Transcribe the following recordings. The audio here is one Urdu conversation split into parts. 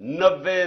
90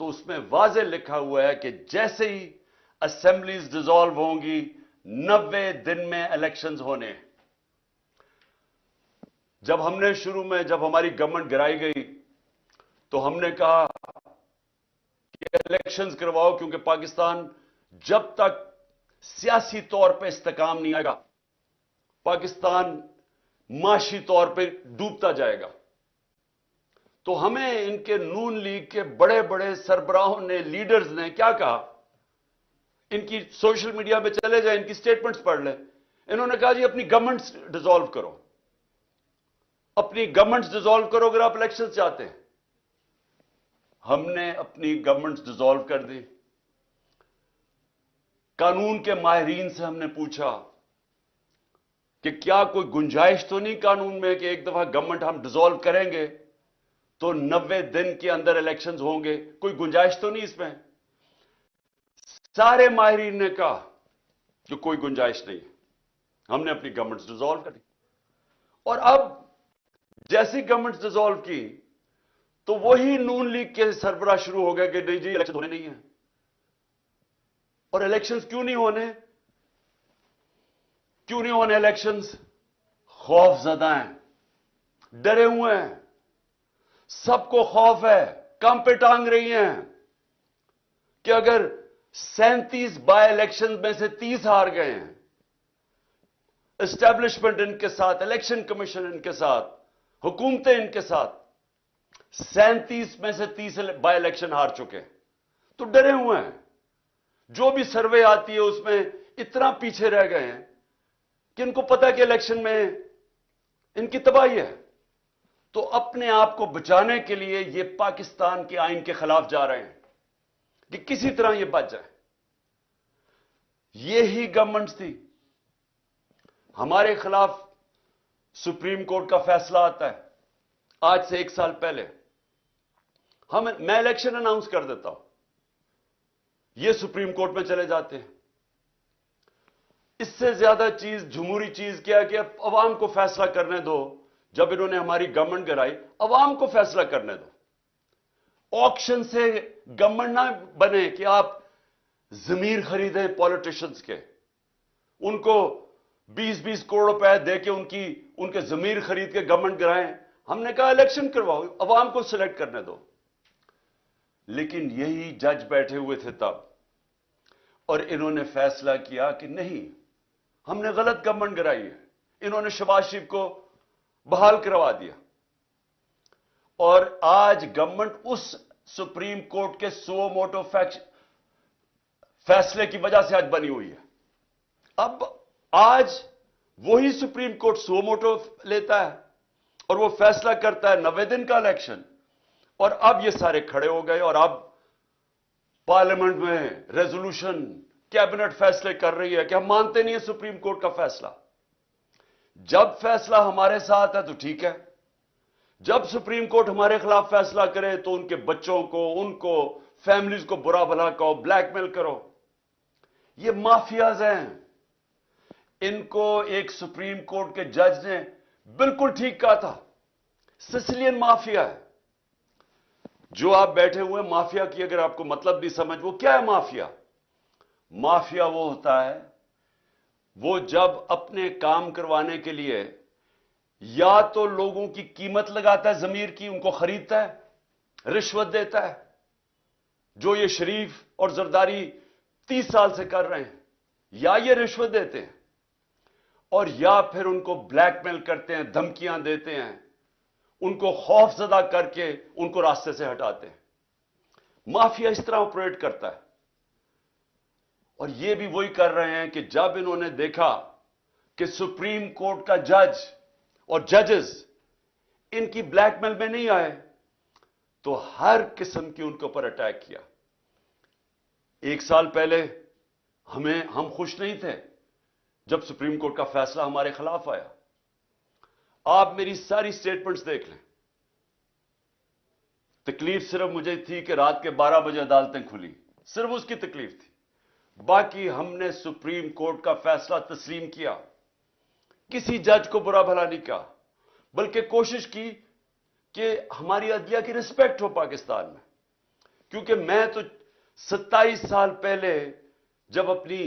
تو اس میں واضح لکھا ہوا ہے کہ جیسے ہی اسمبلیز ڈیزالو ہوں گی 90 دن میں الیکشنز ہونے. جب ہم نے شروع میں جب ہماری گورنمنٹ گرائی گئی تو ہم نے کہا کہ الیکشنز کرواؤ، کیونکہ پاکستان جب تک سیاسی طور پہ استحکام نہیں آئے گا پاکستان معاشی طور پہ ڈوبتا جائے گا. تو ہمیں ان کے نون لیگ کے بڑے بڑے سربراہوں نے، لیڈرز نے کیا کہا؟ ان کی سوشل میڈیا پہ چلے جائیں، ان کی سٹیٹمنٹس پڑھ لیں. انہوں نے کہا جی اپنی گورنمنٹس ڈیزالو کرو، اپنی گورنمنٹس ڈیزالو کرو اگر آپ الیکشن چاہتے ہیں. ہم نے اپنی گورنمنٹس ڈیزالو کر دی. قانون کے ماہرین سے ہم نے پوچھا کہ کیا کوئی گنجائش تو نہیں قانون میں کہ ایک دفعہ گورنمنٹ ہم ڈیزالو کریں گے تو 90 دن کے اندر الیکشنز ہوں گے، کوئی گنجائش تو نہیں اس میں؟ سارے ماہرین نے کہا کہ کوئی گنجائش نہیں ہے. ہم نے اپنی گورنمنٹس ڈیزالو کر دی. اور اب جیسی گورنمنٹس ڈیزالو کی تو وہی نون لیگ کے سربراہ شروع ہو گئے کہ نہیں جی الیکشن ہونے نہیں ہیں. اور الیکشنز کیوں نہیں ہونے؟ کیوں نہیں ہونے الیکشنز؟ خوف زدہ ہیں، ڈرے ہوئے ہیں، سب کو خوف ہے، کم پہ ٹانگ رہی ہیں کہ اگر 37 بائی الیکشن میں سے 30 ہار گئے ہیں، اسٹیبلشمنٹ ان کے ساتھ، الیکشن کمیشن ان کے ساتھ، حکومتیں ان کے ساتھ 37 میں سے 30 بائی الیکشن ہار چکے، تو ڈرے ہوئے ہیں. جو بھی سروے آتی ہے اس میں اتنا پیچھے رہ گئے ہیں کہ ان کو پتا کہ الیکشن میں ان کی تباہی ہے. تو اپنے آپ کو بچانے کے لیے یہ پاکستان کے آئین کے خلاف جا رہے ہیں کہ کسی طرح یہ بچ جائے. یہی گورنمنٹ تھی. ہمارے خلاف سپریم کورٹ کا فیصلہ آتا ہے آج سے 1 سال پہلے. میں الیکشن اناؤنس کر دیتا ہوں، یہ سپریم کورٹ میں چلے جاتے ہیں. اس سے زیادہ چیز، جمہوری چیز کیا کہ عوام کو فیصلہ کرنے دو. جب انہوں نے ہماری گورنمنٹ گرائی، عوام کو فیصلہ کرنے دو. آکشن سے گورنمنٹ نہ بنے کہ آپ ضمیر خریدیں پولیٹیشنز کے، ان کو 20-20 کروڑ روپے دے کے ان کے ضمیر خرید کے گورنمنٹ گرائیں. ہم نے کہا الیکشن کرواؤ، عوام کو سلیکٹ کرنے دو. لیکن یہی جج بیٹھے ہوئے تھے تب، اور انہوں نے فیصلہ کیا کہ نہیں، ہم نے غلط گورنمنٹ گرائی ہے. انہوں نے شہباز شریف کو بحال کروا دیا. اور آج گورنمنٹ اس سپریم کورٹ کے سو موٹو فیصلے کی وجہ سے آج بنی ہوئی ہے. اب آج وہی سپریم کورٹ سو موٹو لیتا ہے اور وہ فیصلہ کرتا ہے 90 دن کا الیکشن. اور اب یہ سارے کھڑے ہو گئے اور اب پارلیمنٹ میں ریزولوشن، کیبنٹ فیصلے کر رہی ہے کہ ہم مانتے نہیں ہیں سپریم کورٹ کا فیصلہ. جب فیصلہ ہمارے ساتھ ہے تو ٹھیک ہے، جب سپریم کورٹ ہمارے خلاف فیصلہ کرے تو ان کے بچوں کو، ان کو، فیملیز کو برا بھلا کہو، بلیک میل کرو. یہ مافیاز ہیں. ان کو ایک سپریم کورٹ کے جج نے بالکل ٹھیک کہا تھا، سسلین مافیا ہے. جو آپ بیٹھے ہوئے مافیا کی اگر آپ کو مطلب بھی سمجھ، وہ کیا ہے مافیا؟ مافیا وہ ہوتا ہے، وہ جب اپنے کام کروانے کے لیے یا تو لوگوں کی قیمت لگاتا ہے، ضمیر کی، ان کو خریدتا ہے، رشوت دیتا ہے، جو یہ شریف اور زرداری 30 سال سے کر رہے ہیں، یا یہ رشوت دیتے ہیں، اور یا پھر ان کو بلیک میل کرتے ہیں، دھمکیاں دیتے ہیں، ان کو خوف زدہ کر کے ان کو راستے سے ہٹاتے ہیں. مافیا اس طرح آپریٹ کرتا ہے. اور یہ بھی وہی کر رہے ہیں کہ جب انہوں نے دیکھا کہ سپریم کورٹ کا جج اور ججز ان کی بلیک میل میں نہیں آئے تو ہر قسم کی ان کے اوپر اٹیک کیا. 1 سال پہلے ہم خوش نہیں تھے جب سپریم کورٹ کا فیصلہ ہمارے خلاف آیا. آپ میری ساری سٹیٹمنٹس دیکھ لیں. تکلیف صرف مجھے تھی کہ رات کے 12 بجے عدالتیں کھلی، صرف اس کی تکلیف تھی. باقی ہم نے سپریم کورٹ کا فیصلہ تسلیم کیا، کسی جج کو برا بھلا نہیں کہا، بلکہ کوشش کی کہ ہماری عدلیہ کی رسپیکٹ ہو پاکستان میں. کیونکہ میں تو 27 سال پہلے جب اپنی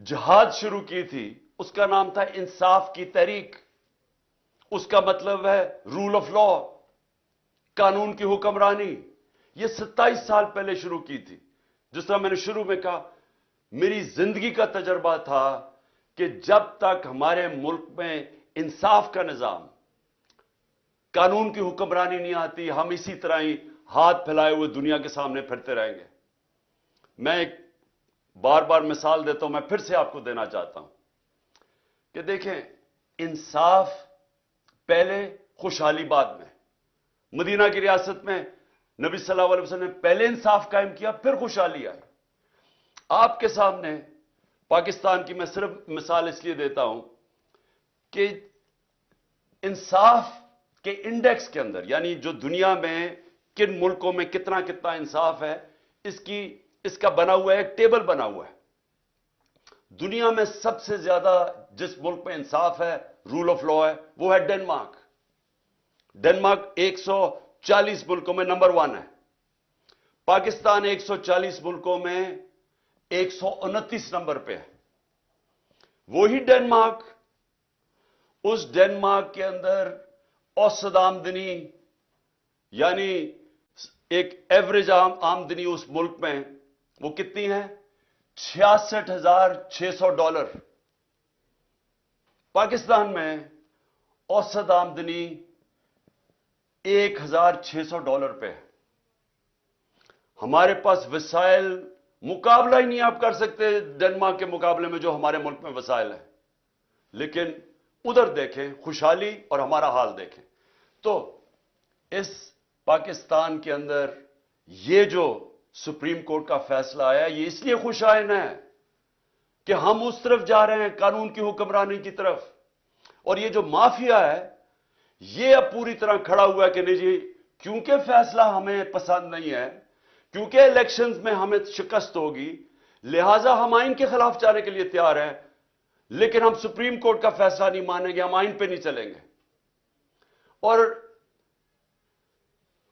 جہاد شروع کی تھی، اس کا نام تھا انصاف کی تحریک. اس کا مطلب ہے رول آف لا، قانون کی حکمرانی. یہ 27 سال پہلے شروع کی تھی. جس طرح میں نے شروع میں کہا، میری زندگی کا تجربہ تھا کہ جب تک ہمارے ملک میں انصاف کا نظام، قانون کی حکمرانی نہیں آتی، ہم اسی طرح ہی ہاتھ پھیلائے ہوئے دنیا کے سامنے پھرتے رہیں گے. میں ایک بار بار مثال دیتا ہوں، میں پھر سے آپ کو دینا چاہتا ہوں کہ دیکھیں، انصاف پہلے، خوشحالی بعد میں. مدینہ کی ریاست میں نبی صلی اللہ علیہ وسلم نے پہلے انصاف قائم کیا، پھر خوشحالی آئی. آپ کے سامنے پاکستان کی میں صرف مثال اس لیے دیتا ہوں کہ انصاف کے انڈیکس کے اندر، یعنی جو دنیا میں کن ملکوں میں کتنا انصاف ہے، اس کا بنا ہوا ہے، ایک ٹیبل بنا ہوا ہے. دنیا میں سب سے زیادہ جس ملک میں انصاف ہے، رول آف لا ہے، وہ ہے ڈنمارک. ڈنمارک 140 ملکوں میں نمبر 1 ہے. پاکستان 140 ملکوں میں 129 نمبر پہ ہے. وہی ڈنمارک، اس ڈنمارک کے اندر اوسط آمدنی، یعنی ایک ایوریج آمدنی اس ملک میں وہ کتنی ہے؟ $66,600. پاکستان میں اوسط آمدنی $1,600 پہ ہے. ہمارے پاس وسائل مقابلہ ہی نہیں آپ کر سکتے ڈنمارک کے مقابلے میں جو ہمارے ملک میں وسائل ہیں. لیکن ادھر دیکھیں خوشحالی اور ہمارا حال دیکھیں. تو اس پاکستان کے اندر یہ جو سپریم کورٹ کا فیصلہ آیا، یہ اس لیے خوشائن ہے کہ ہم اس طرف جا رہے ہیں، قانون کی حکمرانی کی طرف. اور یہ جو مافیا ہے، یہ اب پوری طرح کھڑا ہوا ہے کہ نہیں جی، کیونکہ فیصلہ ہمیں پسند نہیں ہے، کیونکہ الیکشنز میں ہمیں شکست ہوگی، لہٰذا ہم آئین کے خلاف جانے کے لیے تیار ہیں، لیکن ہم سپریم کورٹ کا فیصلہ نہیں مانیں گے، ہم آئین پہ نہیں چلیں گے. اور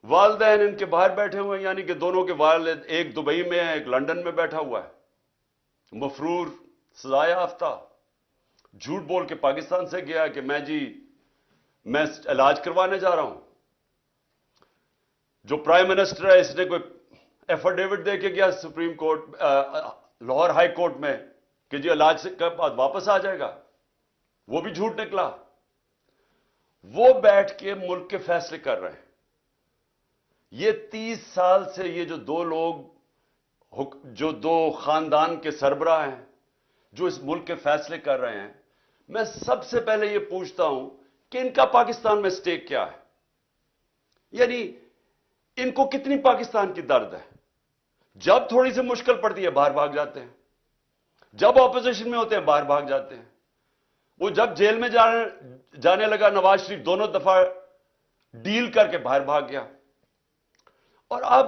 والدین ان کے باہر بیٹھے ہوئے ہیں، یعنی کہ دونوں کے والد، ایک دبئی میں ہے، ایک لندن میں بیٹھا ہوا ہے، مفرور، سزا یافتہ، جھوٹ بول کے پاکستان سے گیا کہ میں علاج کروانے جا رہا ہوں. جو پرائم منسٹر ہے، اس نے کوئی ایفیڈیوٹ دے کے گیا supreme court, Lahore high court میں کہ جی علاج سے کے بعد واپس آ جائے گا، وہ بھی جھوٹ نکلا. وہ بیٹھ کے ملک کے فیصلے کر رہے ہیں. یہ 30 سال سے یہ جو دو لوگ، جو دو خاندان کے سربراہ ہیں، جو اس ملک کے فیصلے کر رہے ہیں، میں سب سے پہلے یہ پوچھتا ہوں کہ ان کا پاکستان میں سٹیک کیا ہے؟ یعنی ان کو کتنی پاکستان کی درد ہے؟ جب تھوڑی سی مشکل پڑتی ہے باہر بھاگ جاتے ہیں، جب اپوزیشن میں ہوتے ہیں باہر بھاگ جاتے ہیں. وہ جب جیل میں جانے لگا نواز شریف، دونوں دفعہ ڈیل کر کے باہر بھاگ گیا. اور اب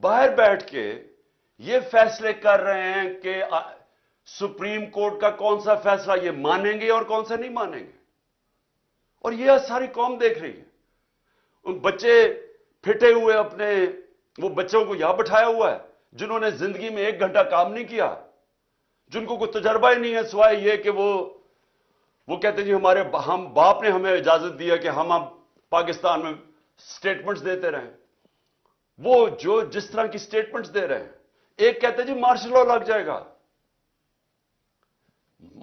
باہر بیٹھ کے یہ فیصلے کر رہے ہیں کہ سپریم کورٹ کا کون سا فیصلہ یہ مانیں گے اور کون سا نہیں مانیں گے. اور یہ ساری قوم دیکھ رہی ہے. ان بچے پھٹے ہوئے اپنے، وہ بچوں کو یہاں بٹھایا ہوا ہے جنہوں نے زندگی میں 1 گھنٹہ کام نہیں کیا، جن کو کوئی تجربہ ہی نہیں ہے سوائے یہ کہ وہ کہتے ہیں جی ہم باپ نے ہمیں اجازت دیا کہ ہم اب پاکستان میں سٹیٹمنٹس دیتے رہیں. وہ جو جس طرح کی سٹیٹمنٹس دے رہے ہیں، ایک کہتے ہیں جی مارشل لا لگ جائے گا،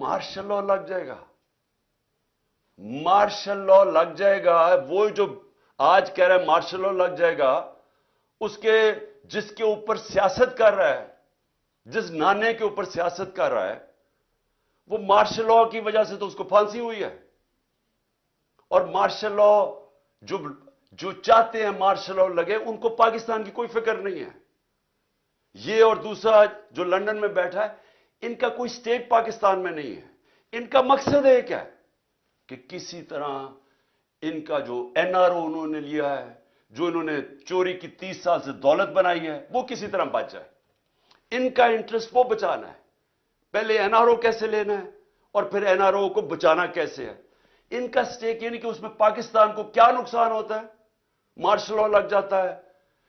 مارشل لا لگ جائے گا، مارشل لا لگ جائے گا. وہ جو آج کہہ رہے ہیں مارشل لا لگ جائے گا، جس کے اوپر سیاست کر رہا ہے، جس نانے کے اوپر سیاست کر رہا ہے، وہ مارشل لا کی وجہ سے تو اس کو پھانسی ہوئی ہے. اور مارشل لا جو چاہتے ہیں مارشل لا لگے، ان کو پاکستان کی کوئی فکر نہیں ہے. یہ اور دوسرا جو لندن میں بیٹھا ہے، ان کا کوئی سٹیک پاکستان میں نہیں ہے. ان کا مقصد ایک ہے کہ کسی طرح ان کا جو NRO انہوں نے لیا ہے، جو انہوں نے چوری کی 30 سال سے دولت بنائی ہے، وہ کسی طرح بچ جائے. ان کا انٹرسٹ وہ بچانا ہے. پہلے NRO کیسے لینا ہے اور پھر NRO کو بچانا کیسے ہے. ان کا سٹیک یعنی کہ اس میں پاکستان کو کیا نقصان ہوتا ہے؟ مارشل لا لگ جاتا ہے،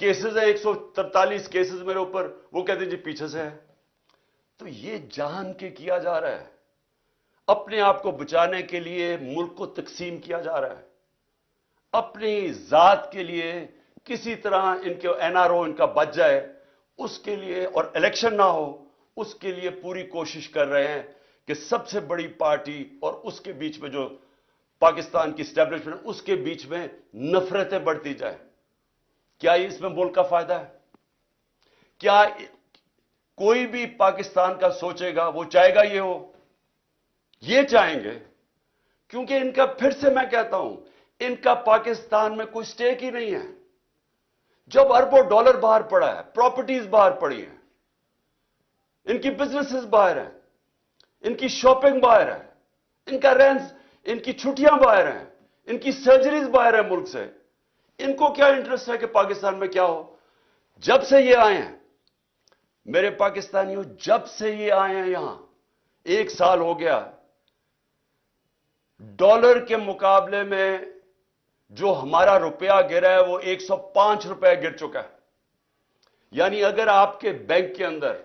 کیسز ہیں 143 کیسز میرے اوپر, وہ کہتے ہیں جی پیچھے سے ہے. تو یہ جان کے کیا جا رہا ہے, اپنے آپ کو بچانے کے لیے ملک کو تقسیم کیا جا رہا ہے, اپنی ذات کے لیے کسی طرح ان کے این آر او ان کا بچ جائے اس کے لیے, اور الیکشن نہ ہو اس کے لیے پوری کوشش کر رہے ہیں کہ سب سے بڑی پارٹی اور اس کے بیچ میں جو پاکستان کی اسٹیبلشمنٹ اس کے بیچ میں نفرتیں بڑھتی جائیں. کیا اس میں ملک کا فائدہ ہے؟ کیا کوئی بھی پاکستان کا سوچے گا وہ چاہے گا یہ ہو؟ یہ چاہیں گے, کیونکہ ان کا, پھر سے میں کہتا ہوں, ان کا پاکستان میں کوئی سٹیک ہی نہیں ہے. جب اربوں ڈالر باہر پڑا ہے, پراپرٹیز باہر پڑی ہیں, ان کی بزنسز باہر ہیں, ان کی شاپنگ باہر ہے, ان کا رینز, ان کی چھٹیاں باہر ہیں, ان کی سرجریز باہر ہیں ملک سے, ان کو کیا انٹرسٹ ہے کہ پاکستان میں کیا ہو؟ جب سے یہ آئے ہیں میرے پاکستانیوں, جب سے یہ آئے ہیں یہاں 1 سال ہو گیا, ڈالر کے مقابلے میں جو ہمارا روپیہ گرا ہے وہ 105 روپے گر چکا ہے. یعنی اگر آپ کے بینک کے اندر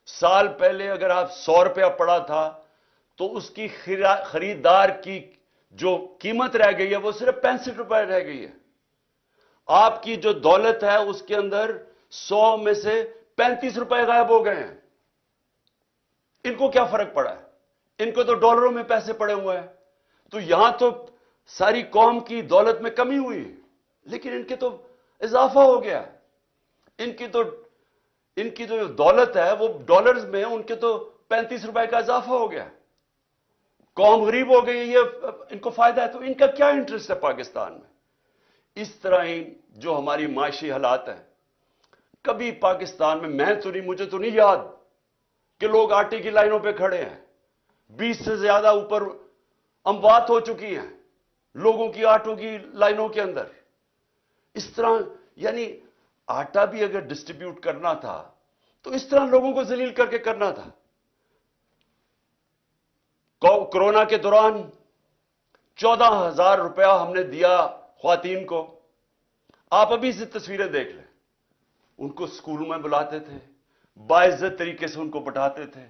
سال پہلے اگر آپ 100 روپیہ پڑا تھا تو اس کی خریدار کی جو قیمت رہ گئی ہے وہ صرف 65 روپے رہ گئی ہے. آپ کی جو دولت ہے اس کے اندر 100 میں سے 35 روپے غائب ہو گئے ہیں. ان کو کیا فرق پڑا ہے؟ ان کو تو ڈالروں میں پیسے پڑے ہوئے ہیں. تو یہاں تو ساری قوم کی دولت میں کمی ہوئی, لیکن ان کے تو اضافہ ہو گیا. ان کی جو دولت ہے وہ ڈالرز میں, ان کے تو 35 روپے کا اضافہ ہو گیا. قوم غریب ہو گئی, یہ ان کو فائدہ ہے. تو ان کا کیا انٹرسٹ ہے پاکستان میں؟ اس طرح ہی جو ہماری معاشی حالات ہیں, کبھی پاکستان میں تو نہیں, مجھے تو نہیں یاد کہ لوگ آٹے کی لائنوں پہ کھڑے ہیں. 20 سے زیادہ اوپر اموات ہو چکی ہیں لوگوں کی آٹوں کی لائنوں کے اندر. اس طرح یعنی آٹا بھی اگر ڈسٹریبیوٹ کرنا تھا تو اس طرح لوگوں کو ذلیل کر کے کرنا تھا. کورونا کے دوران 14,000 روپیہ ہم نے دیا خواتین کو. آپ ابھی سے تصویریں دیکھ لیں, ان کو اسکولوں میں بلاتے تھے, باعزت طریقے سے ان کو بٹھاتے تھے,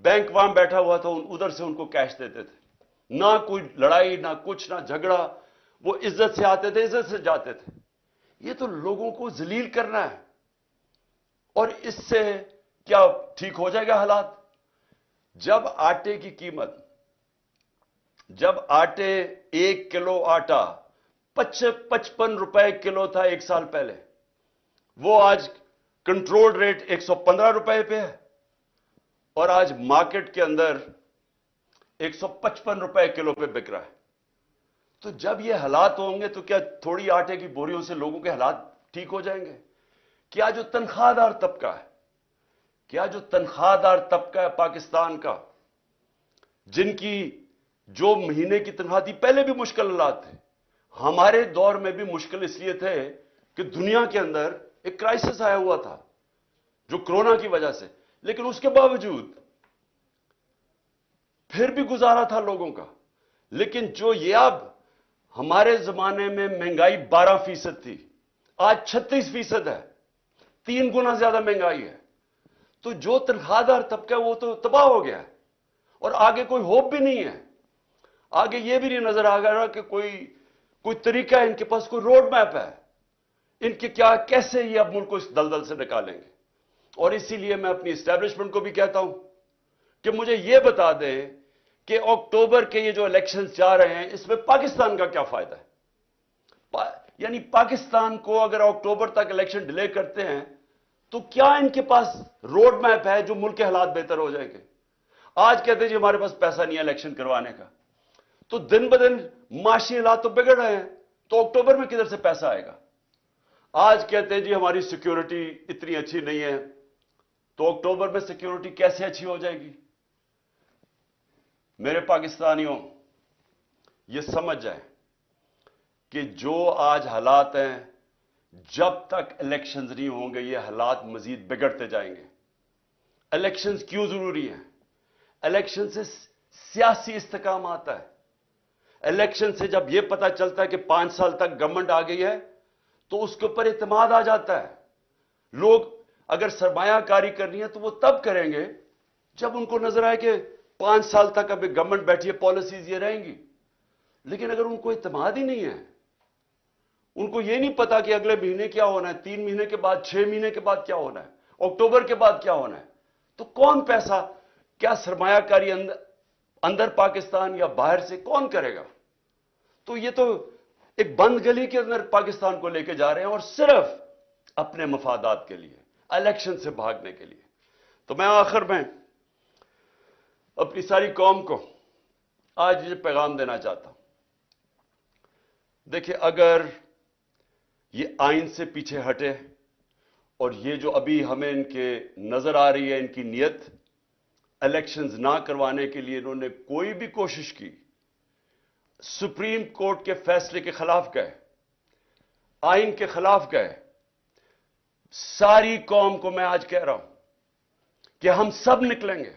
بینک وہاں بیٹھا ہوا تھا, ادھر سے ان کو کیش دیتے تھے. نہ کوئی لڑائی, نہ کچھ, نہ جھگڑا, وہ عزت سے آتے تھے, عزت سے جاتے تھے. یہ تو لوگوں کو ذلیل کرنا ہے. اور اس سے کیا ٹھیک ہو جائے گا حالات؟ جب آٹے کی قیمت, جب آٹے 1 کلو آٹا 55 روپے کلو تھا 1 سال پہلے, وہ آج کنٹرول ریٹ 115 روپے پہ ہے, اور آج مارکیٹ کے اندر 155 روپے کلو پہ بک رہا ہے. تو جب یہ حالات ہوں گے تو کیا تھوڑی آٹے کی بوریوں سے لوگوں کے حالات ٹھیک ہو جائیں گے؟ کیا جو تنخواہ دار طبقہ ہے, کیا جو تنخواہ دار طبقہ ہے پاکستان کا, جن کی جو مہینے کی تنخواہ تھی, پہلے بھی مشکل حالات تھے, ہمارے دور میں بھی مشکل اس لیے تھے کہ دنیا کے اندر ایک کرائسس آیا ہوا تھا جو کرونا کی وجہ سے, لیکن اس کے باوجود پھر بھی گزارا تھا لوگوں کا. لیکن جو یہ اب ہمارے زمانے میں مہنگائی 12% تھی, آج 36% ہے, 3 گنا زیادہ مہنگائی ہے. تو جو تنخواہ دار طبقہ وہ تو تباہ ہو گیا ہے, اور آگے کوئی ہوپ بھی نہیں ہے. آگے یہ بھی نہیں نظر آ رہا کہ کوئی طریقہ ہے, ان کے پاس کوئی روڈ میپ ہے, ان کے کیا, کیسے یہ اب ملک کو اس دلدل سے نکالیں گے. اور اسی لیے میں اپنی اسٹیبلشمنٹ کو بھی کہتا ہوں کہ مجھے یہ بتا دیں کہ اکتوبر کے یہ جو الیکشنز جا رہے ہیں اس میں پاکستان کا کیا فائدہ ہے. یعنی پاکستان کو اگر اکتوبر تک الیکشن ڈیلے کرتے ہیں تو کیا ان کے پاس روڈ میپ ہے جو ملک کے حالات بہتر ہو جائیں گے؟ آج کہتے ہیں جی ہمارے پاس پیسہ نہیں ہے الیکشن کروانے کا, تو دن بدن معاشی حالات تو بگڑ رہے ہیں, تو اکتوبر میں کدھر سے پیسہ آئے گا؟ آج کہتے ہیں جی ہماری سیکیورٹی اتنی اچھی نہیں ہے, تو اکتوبر میں سیکیورٹی کیسے اچھی ہو جائے گی؟ میرے پاکستانیوں, یہ سمجھ جائیں کہ جو آج حالات ہیں, جب تک الیکشنز نہیں ہوں گے یہ حالات مزید بگڑتے جائیں گے. الیکشنز کیوں ضروری ہیں؟ الیکشن سے سیاسی استحکام آتا ہے. الیکشن سے جب یہ پتا چلتا ہے کہ 5 سال تک گورنمنٹ آ گئی ہے تو اس کے اوپر اعتماد آ جاتا ہے. لوگ اگر سرمایہ کاری کرنی ہے تو وہ تب کریں گے جب ان کو نظر آئے کہ 5 سال تک ابھی گورنمنٹ بیٹھی ہے, پالیسیز یہ رہیں گی. لیکن اگر ان کو اعتماد ہی نہیں ہے, ان کو یہ نہیں پتا کہ اگلے مہینے کیا ہونا ہے, 3 مہینے کے بعد, 6 مہینے کے بعد کیا ہونا ہے, اکتوبر کے بعد کیا ہونا ہے, تو کون پیسہ, کیا سرمایہ کاری اندر پاکستان یا باہر سے کون کرے گا؟ تو یہ تو ایک بند گلی کے اندر پاکستان کو لے کے جا رہے ہیں, اور صرف اپنے مفادات کے لیے, الیکشن سے بھاگنے کے لیے. تو میں آخر میں اپنی ساری قوم کو آج یہ پیغام دینا چاہتا ہوں. دیکھیں, اگر یہ آئین سے پیچھے ہٹے, اور یہ جو ابھی ہمیں ان کے نظر آ رہی ہے ان کی نیت, الیکشنز نہ کروانے کے لیے انہوں نے کوئی بھی کوشش کی, سپریم کورٹ کے فیصلے کے خلاف گئے, آئین کے خلاف گئے. ساری قوم کو میں آج کہہ رہا ہوں کہ ہم سب نکلیں گے.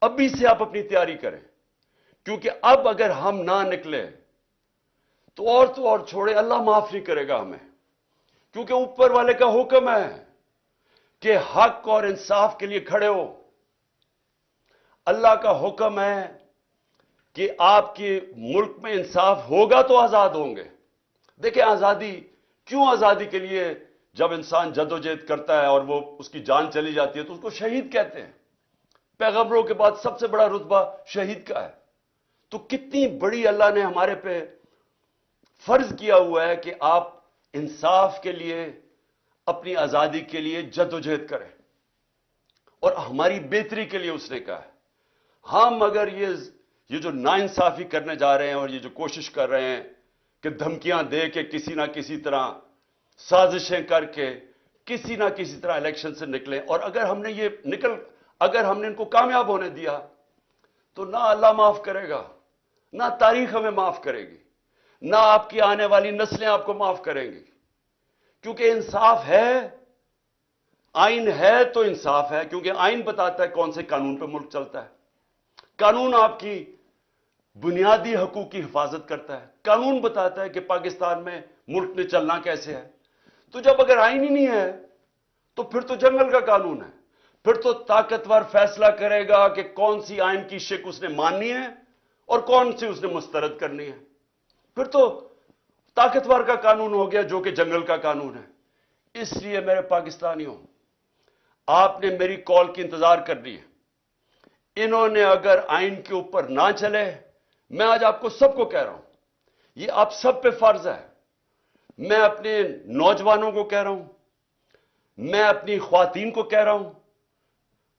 ابھی سے آپ اپنی تیاری کریں, کیونکہ اب اگر ہم نہ نکلے تو اور چھوڑے, اللہ معاف نہیں کرے گا ہمیں, کیونکہ اوپر والے کا حکم ہے کہ حق اور انصاف کے لیے کھڑے ہو. اللہ کا حکم ہے کہ آپ کے ملک میں انصاف ہوگا تو آزاد ہوں گے. دیکھیں, آزادی کیوں, آزادی کے لیے جب انسان جدوجہد کرتا ہے اور وہ اس کی جان چلی جاتی ہے تو اس کو شہید کہتے ہیں. پیغمبروں کے بعد سب سے بڑا رتبہ شہید کا ہے. تو کتنی بڑی اللہ نے ہمارے پہ فرض کیا ہوا ہے کہ آپ انصاف کے لیے, اپنی آزادی کے لیے جدوجہد کریں, اور ہماری بہتری کے لیے اس نے کہا ہے. ہم اگر یہ جو ناانصافی کرنے جا رہے ہیں, اور یہ جو کوشش کر رہے ہیں کہ دھمکیاں دے کے کسی نہ کسی طرح, سازشیں کر کے کسی نہ کسی طرح الیکشن سے نکلیں, اور اگر ہم نے ان کو کامیاب ہونے دیا تو نہ اللہ معاف کرے گا, نہ تاریخ ہمیں معاف کرے گی, نہ آپ کی آنے والی نسلیں آپ کو معاف کریں گی. کیونکہ انصاف ہے, آئین ہے تو انصاف ہے, کیونکہ آئین بتاتا ہے کون سے قانون پہ ملک چلتا ہے. قانون آپ کی بنیادی حقوق کی حفاظت کرتا ہے. قانون بتاتا ہے کہ پاکستان میں ملک میں چلنا کیسے ہے. تو جب اگر آئین ہی نہیں ہے تو پھر تو جنگل کا قانون ہے. پھر تو طاقتور فیصلہ کرے گا کہ کون سی آئین کی شک اس نے ماننی ہے اور کون سی اس نے مسترد کرنی ہے. پھر تو طاقتور کا قانون ہو گیا جو کہ جنگل کا قانون ہے. اس لیے میرے پاکستانیوں, آپ نے میری کال کی انتظار کرنی ہے. انہوں نے اگر آئین کے اوپر نہ چلے, میں آج آپ کو سب کو کہہ رہا ہوں, یہ آپ سب پہ فرض ہے. میں اپنے نوجوانوں کو کہہ رہا ہوں, میں اپنی خواتین کو کہہ رہا ہوں,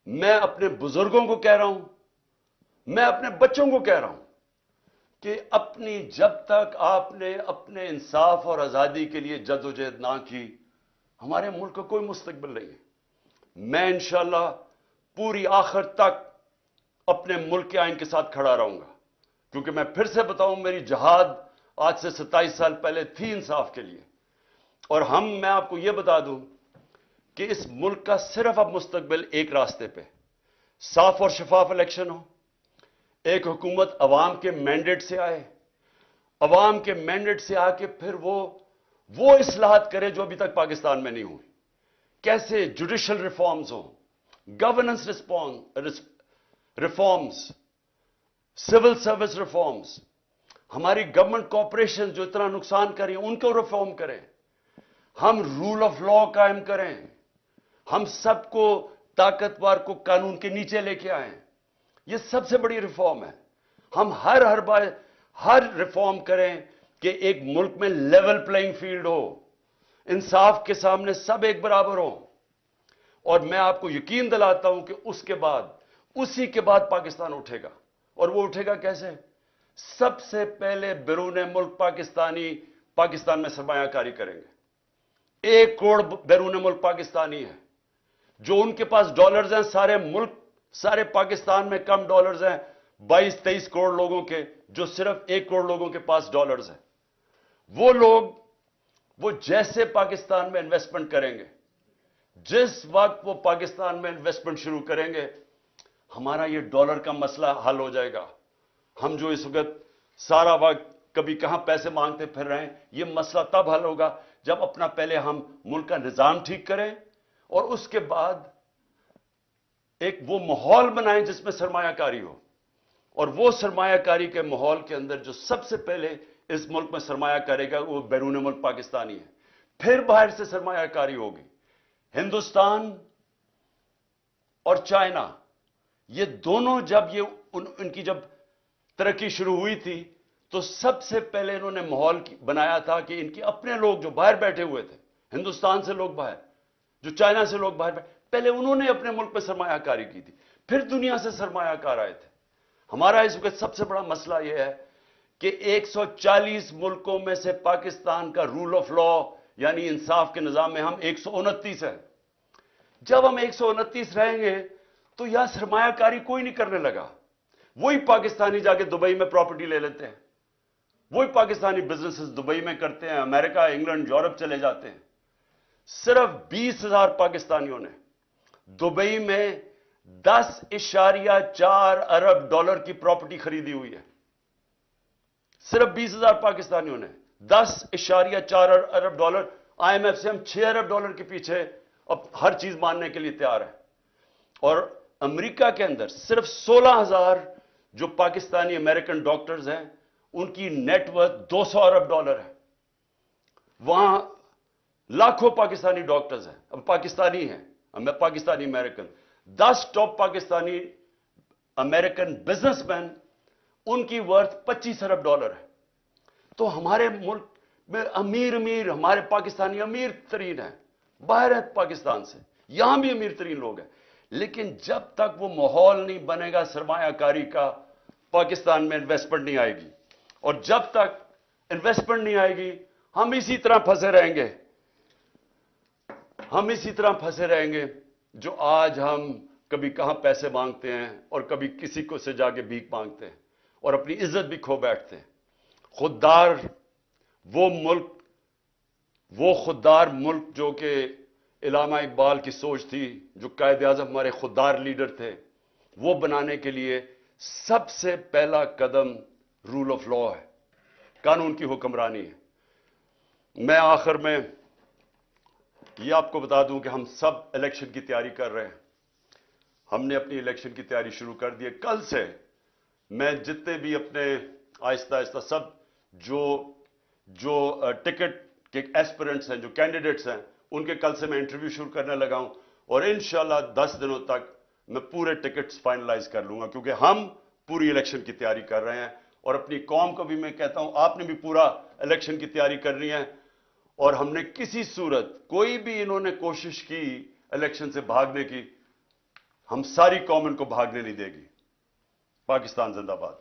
میں اپنے بزرگوں کو کہہ رہا ہوں, میں اپنے بچوں کو کہہ رہا ہوں کہ جب تک آپ نے اپنے انصاف اور آزادی کے لیے جدوجہد نہ کی, ہمارے ملک کا کوئی مستقبل نہیں ہے. میں انشاءاللہ پوری آخر تک اپنے ملک کے آئین کے ساتھ کھڑا رہوں گا, کیونکہ میں پھر سے بتاؤں, میری جہاد آج سے 27 سال پہلے تھی انصاف کے لیے. اور میں آپ کو یہ بتا دوں کہ اس ملک کا صرف اب مستقبل ایک راستے پہ, صاف اور شفاف الیکشن ہو, ایک حکومت عوام کے مینڈیٹ سے آئے, عوام کے مینڈیٹ سے آ کے پھر وہ اصلاحات کرے جو ابھی تک پاکستان میں نہیں ہوئی. کیسے جوڈیشل ریفارمز ہوں, governance reforms, civil service reforms, ہماری گورنمنٹ کارپوریشن جو اتنا نقصان کر رہی ہیں ان کو ریفارم کریں, ہم رول آف لا قائم کریں, ہم سب کو طاقتور کو قانون کے نیچے لے کے آئیں. یہ سب سے بڑی ریفارم ہے. ہم ہر ریفارم کریں کہ ایک ملک میں لیول پلینگ فیلڈ ہو, انصاف کے سامنے سب ایک برابر ہوں. اور میں آپ کو یقین دلاتا ہوں کہ اسی کے بعد پاکستان اٹھے گا. اور وہ اٹھے گا کیسے؟ سب سے پہلے بیرون ملک پاکستان میں سرمایہ کاری کریں گے. 1 کروڑ بیرون ملک پاکستانی ہے, جو ان کے پاس ڈالرز ہیں. سارے پاکستان میں کم ڈالرز ہیں 22-23 کروڑ لوگوں کے, جو صرف 1 کروڑ لوگوں کے پاس ڈالرز ہیں. وہ لوگ وہ جیسے پاکستان میں انویسٹمنٹ کریں گے, جس وقت وہ پاکستان میں انویسٹمنٹ شروع کریں گے, ہمارا یہ ڈالر کا مسئلہ حل ہو جائے گا. ہم جو اس وقت سارا وقت کبھی کہاں پیسے مانگتے پھر رہے ہیں, یہ مسئلہ تب حل ہوگا جب اپنا پہلے ہم ملک کا نظام ٹھیک کریں اور اس کے بعد ایک وہ ماحول بنائیں جس میں سرمایہ کاری ہو. اور وہ سرمایہ کاری کے ماحول کے اندر جو سب سے پہلے اس ملک میں سرمایہ کرے گا وہ بیرون ملک پاکستانی ہے. پھر باہر سے سرمایہ کاری ہوگی. ہندوستان اور چائنا یہ دونوں جب ان کی جب ترقی شروع ہوئی تھی تو سب سے پہلے انہوں نے ماحول بنایا تھا کہ ان کے اپنے لوگ جو باہر بیٹھے ہوئے تھے, ہندوستان سے لوگ باہر, جو چائنا سے لوگ باہر پہلے انہوں نے اپنے ملک میں سرمایہ کاری کی تھی, پھر دنیا سے سرمایہ کار آئے تھے. ہمارا اس وقت سب سے بڑا مسئلہ یہ ہے کہ 140 ملکوں میں سے پاکستان کا رول آف لا یعنی انصاف کے نظام میں ہم 129 ہیں. جب ہم 129 رہیں گے تو یہاں سرمایہ کاری کوئی نہیں کرنے لگا. وہی پاکستانی جا کے دبئی میں پراپرٹی لے لیتے ہیں, وہی پاکستانی بزنسز دبئی میں کرتے ہیں, امریکہ, انگلینڈ, یورپ چلے جاتے ہیں. صرف 20,000 پاکستانیوں نے دبئی میں 10.4 ارب ڈالر کی پراپرٹی خریدی ہوئی ہے. صرف 20,000 پاکستانیوں نے 10.4 ارب ڈالر. آئی ایم ایف سے ہم 6 ارب ڈالر کے پیچھے اب ہر چیز ماننے کے لیے تیار ہے. اور امریکہ کے اندر صرف 16,000 جو پاکستانی امریکن ڈاکٹرز ہیں ان کی نیٹ ورتھ 200 ارب ڈالر ہے. وہاں لاکھوں پاکستانی ڈاکٹرز ہیں, اب پاکستانی ہیں, Pakistani American. 10 top Pakistani American businessman ان کی ورتھ 25 ارب ڈالر ہے. تو ہمارے ملک میں امیر ہمارے پاکستانی امیر ترین ہیں, باہر ہیں پاکستان سے, یہاں بھی امیر ترین لوگ ہیں. لیکن جب تک وہ ماحول نہیں بنے گا سرمایہ کاری کا, پاکستان میں انویسٹمنٹ نہیں آئے گی. اور جب تک انویسٹمنٹ نہیں آئے گی ہم اسی طرح پھنسے رہیں گے. ہم اسی طرح پھنسے رہیں گے جو آج ہم کبھی کہاں پیسے مانگتے ہیں اور کبھی کسی کو سے جا کے بھیک مانگتے ہیں اور اپنی عزت بھی کھو بیٹھتے ہیں. خوددار وہ خوددار ملک جو کہ علامہ اقبال کی سوچ تھی, جو قائد اعظم ہمارے خوددار لیڈر تھے, وہ بنانے کے لیے سب سے پہلا قدم رول آف لا ہے, قانون کی حکمرانی ہے. میں آخر میں یہ آپ کو بتا دوں کہ ہم سب الیکشن کی تیاری کر رہے ہیں. ہم نے اپنی الیکشن کی تیاری شروع کر دی ہے. کل سے میں جتنے بھی اپنے آہستہ آہستہ سب جو ٹکٹ کے ایسپیرنٹس ہیں, جو کینڈیڈیٹس ہیں, ان کے کل سے میں انٹرویو شروع کرنے لگا ہوں. اور انشاءاللہ 10 دنوں تک میں پورے ٹکٹس فائنلائز کر لوں گا, کیونکہ ہم پوری الیکشن کی تیاری کر رہے ہیں. اور اپنی قوم کو بھی میں کہتا ہوں آپ نے بھی پورا الیکشن کی تیاری کرنی ہے. اور ہم نے کسی صورت کوئی بھی انہوں نے کوشش کی الیکشن سے بھاگنے کی, ہم ساری قوم ان کو بھاگنے نہیں دے گی. پاکستان زندہ باد.